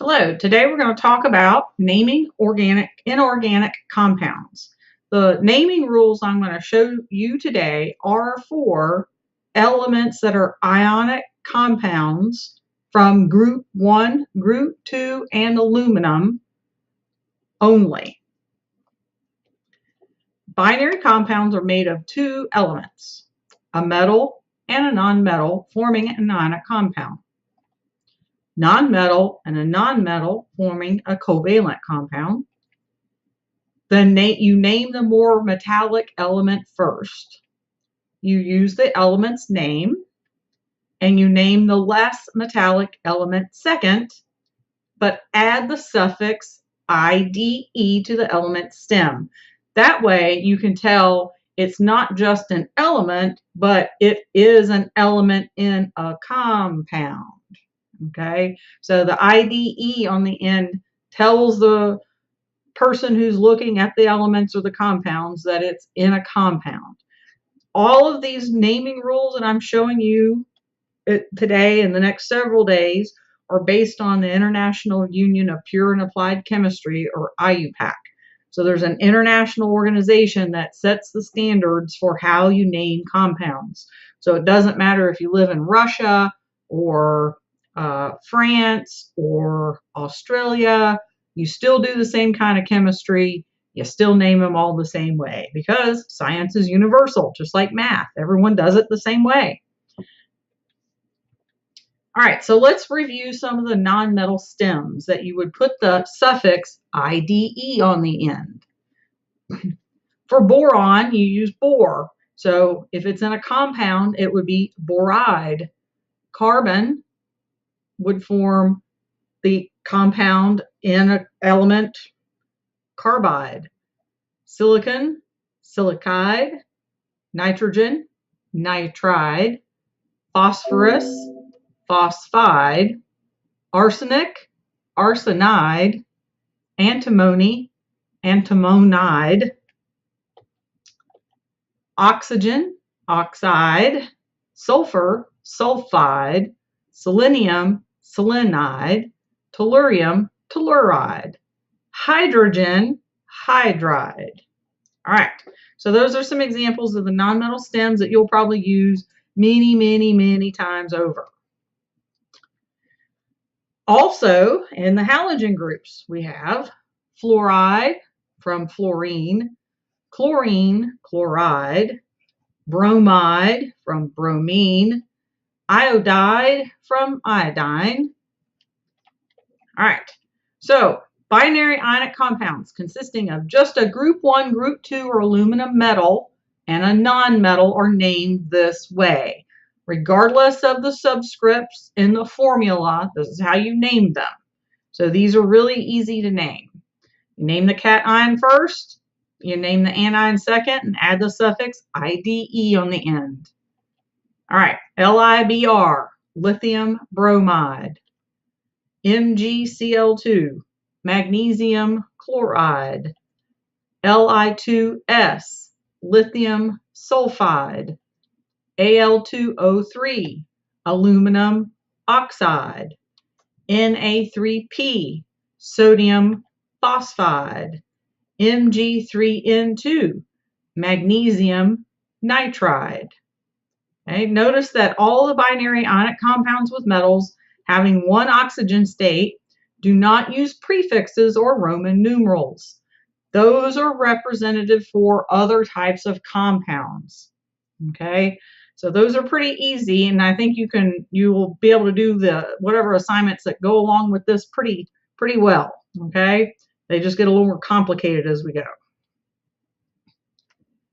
Hello, today we're going to talk about naming inorganic compounds. The naming rules I'm going to show you today are for elements that are ionic compounds from group 1, group 2, and aluminum only. Binary compounds are made of two elements, a metal and a nonmetal, forming an ionic compound. Nonmetal and a nonmetal forming a covalent compound. Then you name the more metallic element first. You use the element's name, and you name the less metallic element second, but add the suffix IDE to the element stem. That way you can tell it's not just an element, but it is an element in a compound. Okay, so the IDE on the end tells the person who's looking at the elements or the compounds that it's in a compound. All of these naming rules that I'm showing you today and the next several days are based on the International Union of Pure and Applied Chemistry, or IUPAC. So there's an international organization that sets the standards for how you name compounds. So it doesn't matter if you live in Russia or France or Australia, you still do the same kind of chemistry. You still name them all the same way because science is universal, just like math. Everyone does it the same way. All right, so let's review some of the nonmetal stems that you would put the suffix IDE on the end. For boron, you use bor. So if it's in a compound, it would be boride. Carbon would form the compound in an element carbide. Silicon, silicide. Nitrogen, nitride. Phosphorus, phosphide. Arsenic, arsenide. Antimony, antimonide. Oxygen, oxide. Sulfur, sulfide. Selenium, selenide. Tellurium, telluride. Hydrogen, hydride. All right, so those are some examples of the nonmetal stems that you'll probably use many times over. Also, in the halogen groups, we have fluoride from fluorine, chlorine, chloride, bromide from bromine, iodide from iodine. All right, so binary ionic compounds consisting of just a group 1, group 2, or aluminum metal and a nonmetal are named this way. Regardless of the subscripts in the formula, this is how you name them. So these are really easy to name. You name the cation first, you name the anion second, and add the suffix IDE on the end. All right, LiBr, lithium bromide. MgCl2, magnesium chloride. Li2S, lithium sulfide. Al2O3, aluminum oxide. Na3P, sodium phosphide. Mg3N2, magnesium nitride. Okay, notice that all the binary ionic compounds with metals having one oxygen state do not use prefixes or Roman numerals. Those are representative for other types of compounds. Okay, so those are pretty easy, and I think you will be able to do the whatever assignments that go along with this pretty well. Okay, they just get a little more complicated as we go.